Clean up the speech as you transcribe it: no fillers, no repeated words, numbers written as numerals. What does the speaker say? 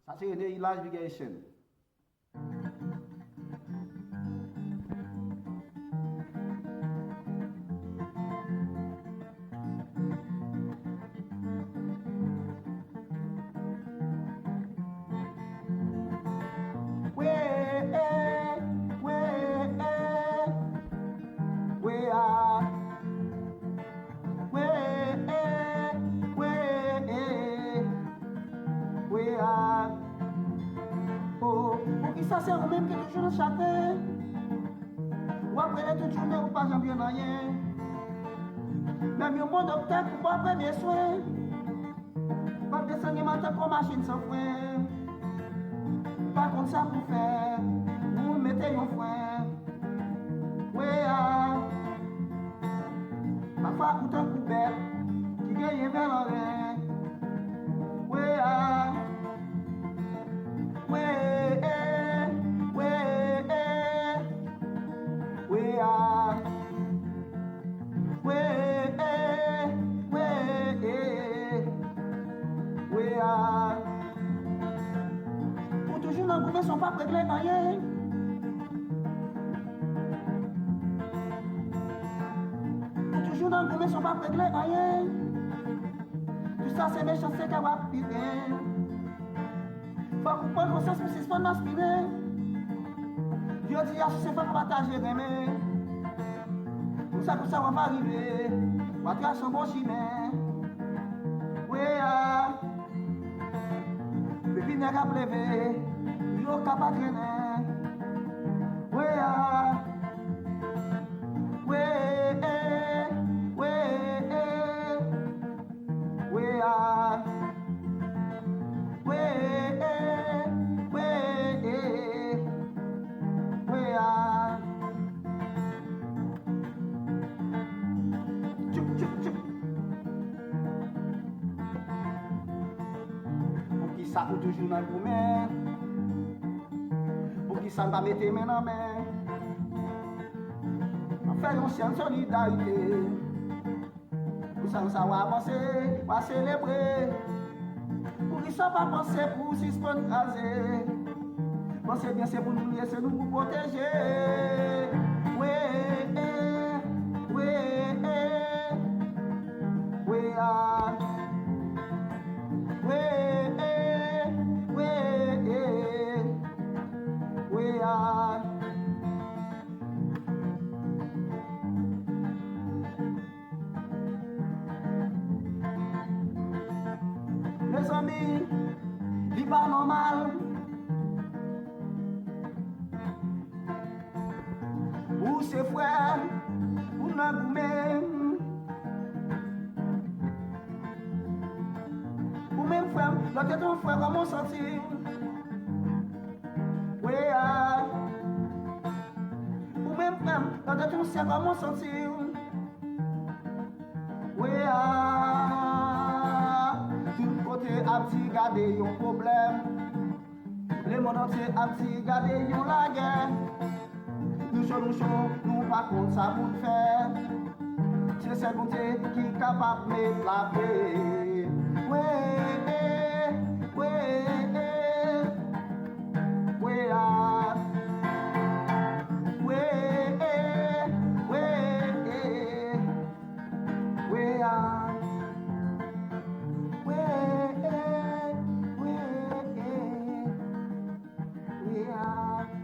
Ça, c'est une irrigation. Ça c'est vous-même qui est toujours échappé. Ou après toute journée, ou pas j'en bien rien. Même au monde docteur pour pas premier soin. Pas descendre matin comme machine sans frein. Pas comme ça pour faire. Vous mettez un frein. Oui, parfois tout un couvert qui gagne vers l'oreille. Oui, oui, pour toujours dans le gouvernement sont pas réglés rien. Pour toujours dans le gouvernement sont pas réglés rien. Tout ça c'est méchant, c'est qu'à voir pire. Faut qu'on prenne conscience pour s'y aspirer. Dieu dit à ce pas partager aimer. Pour ça on va arriver. On va tracer un bon chemin. Oui, bébé n'est qu'à pleurer, il est capable de traîner. Oui, oui, oui, oui, oui, oui, tchoup, tchoup, tchoup. Pour qui ça ou toujours dans le gourmet? Pour qui ça ne va mettre main en main? En faire une science solidarité. Pour ça nous avons avancé, pour célébrer. Pour qui ça va penser pour suspendre raser. Pensez bien c'est pour nous laisser nous pour protéger. Oui, oui, oui, les amis, il va normal. Ou ses frères, ou n'a goumé. Ou même frère, l'autre est ton frère, comment sentir? Oui, ou même frère, l'autre est ton frère, comment sentir? Oui, tout côté a petit gardé un problème. Le monde entier a petit gardé la guerre. Nous sommes, nous pas contre ça pour faire. C'est cette bonté qui est capable de mettre la paix. Oui, oui, oui, oui, we are.